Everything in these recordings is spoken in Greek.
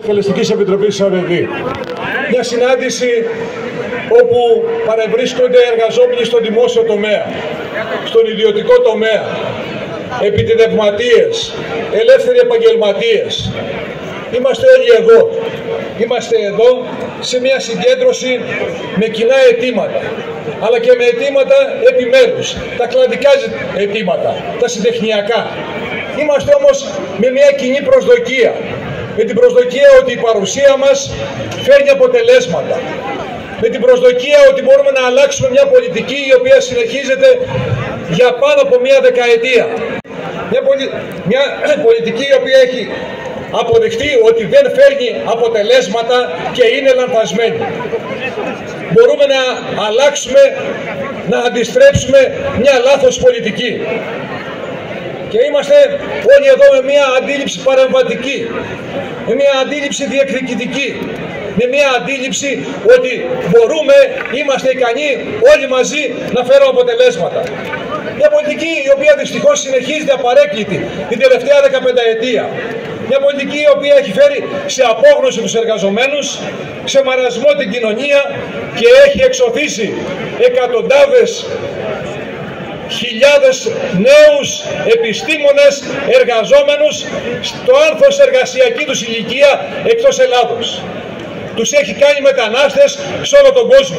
Εκτελεστικής Επιτροπής της ΑΒΔ. Μια συνάντηση όπου παρευρίσκονται εργαζόμενοι στον δημόσιο τομέα, στον ιδιωτικό τομέα, επιτιδευματίες, ελεύθεροι επαγγελματίες. Είμαστε όλοι εδώ. Είμαστε εδώ σε μια συγκέντρωση με κοινά αιτήματα, αλλά και με αιτήματα επιμέρους, τα κλαδικά αιτήματα, τα συντεχνιακά. Είμαστε όμως με μια κοινή προσδοκία, με την προσδοκία ότι η παρουσία μας φέρνει αποτελέσματα, με την προσδοκία ότι μπορούμε να αλλάξουμε μια πολιτική η οποία συνεχίζεται για πάνω από μια δεκαετία. Μια πολιτική η οποία έχει αποδειχτεί ότι δεν φέρνει αποτελέσματα και είναι λανθασμένη. Μπορούμε να αλλάξουμε, να αντιστρέψουμε μια λάθος πολιτική. Και είμαστε όλοι εδώ με μια αντίληψη παρεμβατική, με μια αντίληψη διεκδικητική, με μια αντίληψη ότι μπορούμε, είμαστε ικανοί όλοι μαζί να φέρουμε αποτελέσματα. Μια πολιτική η οποία δυστυχώς συνεχίζεται απαρέκκλητη την τελευταία 15ετία. Μια πολιτική η οποία έχει φέρει σε απόγνωση τους εργαζομένους, σε μαρασμό την κοινωνία και έχει εξωθήσει εκατοντάδες χιλιάδες νέους επιστήμονες εργαζόμενους στο άνθος εργασιακή τους ηλικία εκτός Ελλάδος. Τους έχει κάνει μετανάστες σε όλο τον κόσμο.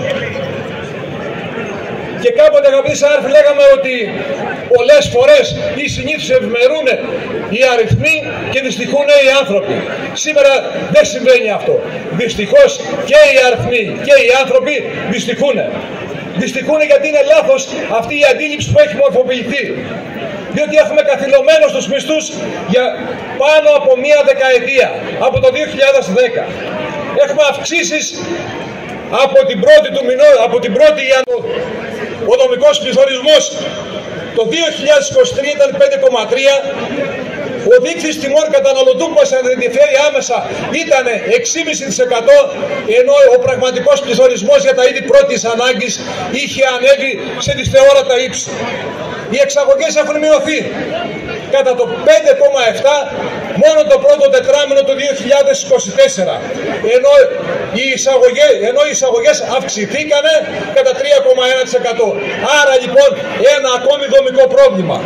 Και κάποτε, αγαπητοί συνάδελφοι, λέγαμε ότι πολλές φορές ή συνήθως ευημερούν οι αριθμοί και δυστυχούν οι άνθρωποι. Σήμερα δεν συμβαίνει αυτό. Δυστυχώς και οι αριθμοί και οι άνθρωποι δυστυχούν. Δυστυχούν γιατί είναι λάθος αυτή η αντίληψη που έχει μορφοποιηθεί. Διότι έχουμε καθυλωμένους τους μισθούς για πάνω από μία δεκαετία, από το 2010. Έχουμε αυξήσεις από την 1η Ιανουαρίου. Ο δομικός πληθωρισμός το 2023 ήταν 5,3. Ο δείκτης τιμών καταναλωτού που μας ενδιαφέρει άμεσα ήταν 6,5%, ενώ ο πραγματικός πληθωρισμός για τα είδη πρώτης ανάγκης είχε ανέβει σε δυσθεώρατα ύψη. Οι εξαγωγές έχουν μειωθεί κατά το 5,7 μόνο το πρώτο τετράμινο του 2024, ενώ οι εισαγωγές αυξηθήκανε κατά 3,1%. Άρα λοιπόν ένα ακόμη δομικό πρόβλημα.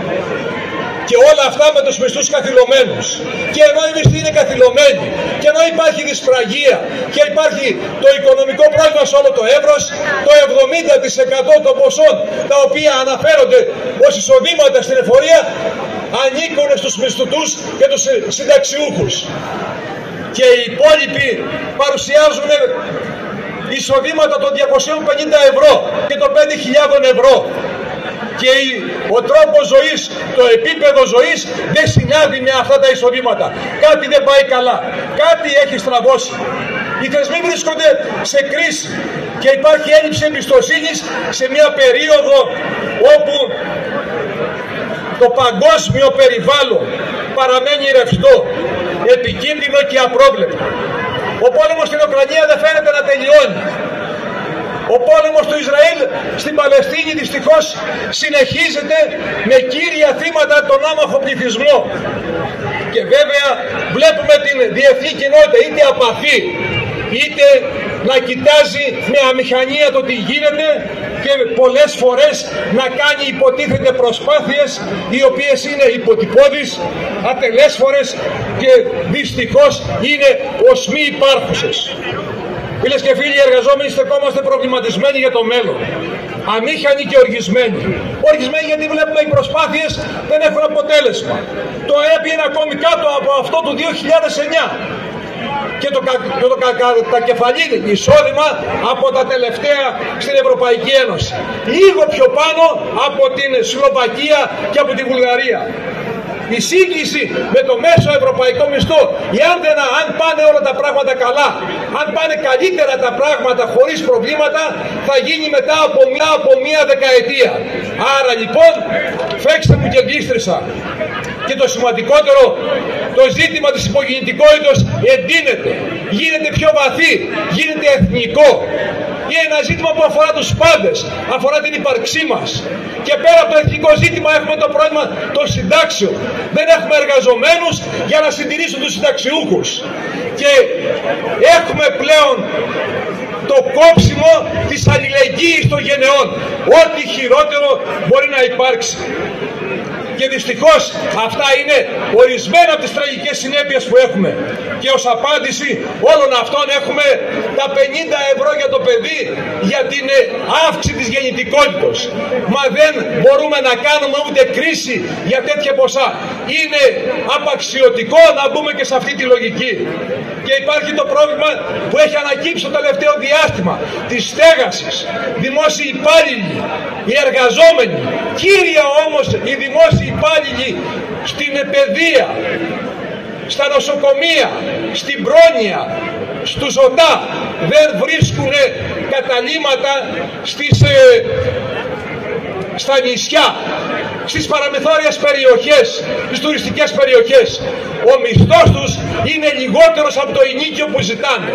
Και όλα αυτά με τους μισθούς καθυλωμένους. Και ενώ οι μισθοί είναι καθυλωμένοι, και ενώ υπάρχει δυσπραγία και υπάρχει το οικονομικό πρόβλημα σε όλο το εύρος, το 70% των ποσών τα οποία αναφέρονται ως εισοδήματα στην εφορία ανήκουν στους μισθωτούς και τους συνταξιούχους. Και οι υπόλοιποι παρουσιάζουν εισοδήματα των 250 ευρώ και των 5.000 ευρώ. Και ο τρόπος ζωής, το επίπεδο ζωής δεν συνάδει με αυτά τα εισοδήματα. Κάτι δεν πάει καλά. Κάτι έχει στραβώσει. Οι θεσμοί βρίσκονται σε κρίση και υπάρχει έλλειψη εμπιστοσύνης σε μια περίοδο όπου το παγκόσμιο περιβάλλον παραμένει ρευστό, επικίνδυνο και απρόβλεπτο. Ο πόλεμος στην Ουκρανία δεν φαίνεται να τελειώνει. Ο πόλεμος του Ισραήλ στην Παλαιστίνη δυστυχώς συνεχίζεται με κύρια θύματα τον άμαχο πληθυσμό. Και βέβαια βλέπουμε την διεθνή κοινότητα είτε απαθή είτε να κοιτάζει με αμηχανία το τι γίνεται και πολλές φορές να κάνει υποτίθεται προσπάθειες οι οποίες είναι υποτυπώδεις, ατελέσφορες και δυστυχώς είναι ως μη υπάρχουσες. Φίλες και φίλοι, οι εργαζόμενοι στεκόμαστε προβληματισμένοι για το μέλλον. Αμήχανοι και οργισμένοι. Οργισμένοι γιατί βλέπουμε οι προσπάθειες δεν έχουν αποτέλεσμα. Το ΑΕΠ είναι ακόμη κάτω από αυτό του 2009. Και το κατακεφαλήν εισόδημα από τα τελευταία στην Ευρωπαϊκή Ένωση. Λίγο πιο πάνω από την Σλοβακία και από τη Βουλγαρία. Η σύγκληση με το μέσο ευρωπαϊκό μισθό, αν πάνε όλα τα πράγματα καλά, αν πάνε καλύτερα τα πράγματα χωρίς προβλήματα, θα γίνει μετά από μία δεκαετία. Άρα λοιπόν, φέξτε μου και γλίστρισα. Και το σημαντικότερο, το ζήτημα της υπογεννητικότητας εντείνεται, γίνεται πιο βαθύ, γίνεται εθνικό. Είναι ένα ζήτημα που αφορά τους πάντες, αφορά την ύπαρξή μας. Και πέρα από το εθνικό ζήτημα έχουμε το πρόβλημα των συντάξεων. Δεν έχουμε εργαζομένους για να συντηρήσουν τους συνταξιούχους. Και πλέον το κόψιμο της αλληλεγγύης των γενεών. Ό,τι χειρότερο μπορεί να υπάρξει. Και δυστυχώς αυτά είναι ορισμένα από τις τραγικές συνέπειες που έχουμε. Και ως απάντηση όλων αυτών έχουμε τα 50 ευρώ για το παιδί για την αύξηση της γεννητικότητας. Μα δεν μπορούμε να κάνουμε ούτε κρίση για τέτοια ποσά. Είναι απαξιωτικό να μπούμε και σε αυτή τη λογική. Και υπάρχει το πρόβλημα που έχει ανακύψει το τελευταίο διάστημα της στέγασης. Δημόσιοι υπάλληλοι, οι εργαζόμενοι, κύρια όμως οι δημόσιοι υπάλληλοι στην παιδεία, στα νοσοκομεία, στην πρόνοια, στους ΟΤΑ δεν βρίσκουν καταλύματα στα νησιά, στις παραμεθόριες περιοχές, στις τουριστικές περιοχές. Ο μισθός τους είναι λιγότερος από το ενοίκιο που ζητάνε.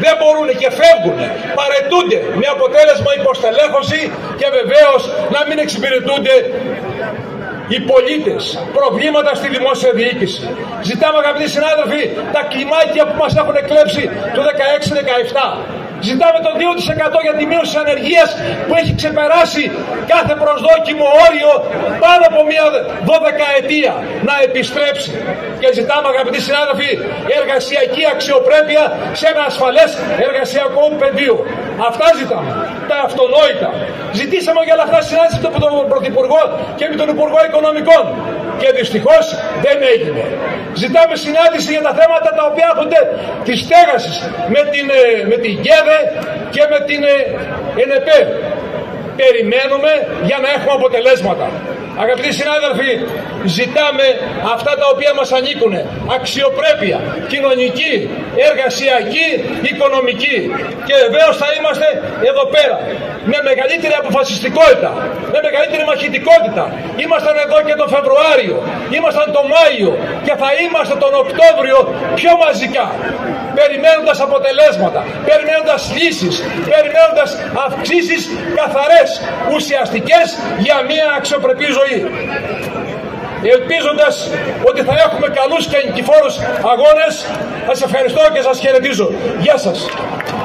Δεν μπορούν και φεύγουν, παρετούνται με αποτέλεσμα υποστελέχωση και βεβαίως να μην εξυπηρετούνται οι πολίτες. Προβλήματα στη δημόσια διοίκηση. Ζητάμε, αγαπητοί συνάδελφοι, τα κλιμάκια που μας έχουν εκλέψει το 16-17. Ζητάμε το 2% για τη μείωση της ανεργίας που έχει ξεπεράσει κάθε προσδόκιμο όριο πάνω από μια 12ετία να επιστρέψει. Και ζητάμε, αγαπητοί συνάδελφοι, εργασιακή αξιοπρέπεια σε ένα ασφαλές εργασιακό πεδίο. Αυτά ζητάμε. Τα αυτονόητα. Ζητήσαμε για όλα αυτά συνάντηση με τον Πρωθυπουργό και με τον Υπουργό Οικονομικών. Και δυστυχώς δεν έγινε. Ζητάμε συνάντηση για τα θέματα τα οποία έχονται της στέγασης με την ΓΕΔΕ και με την ΕΝΕΠΕ. Περιμένουμε για να έχουμε αποτελέσματα. Αγαπητοί συνάδελφοι, ζητάμε αυτά τα οποία μας ανήκουν. Αξιοπρέπεια, κοινωνική, εργασιακή, οικονομική. Και βεβαίως θα είμαστε εδώ πέρα με μεγαλύτερη αποφασιστικότητα, με μεγαλύτερη μαχητικότητα. Ήμασταν εδώ και τον Φεβρουάριο, ήμασταν τον Μάιο και θα είμαστε τον Οκτώβριο πιο μαζικά. Περιμένοντας αποτελέσματα, περιμένοντας λύσεις, περιμένοντας αυξήσεις καθαρές, ουσιαστικές για μια αξιοπρεπή ζωή. Ελπίζοντας ότι θα έχουμε καλούς και νικηφόρους αγώνες, σας ευχαριστώ και σας χαιρετίζω. Γεια σας.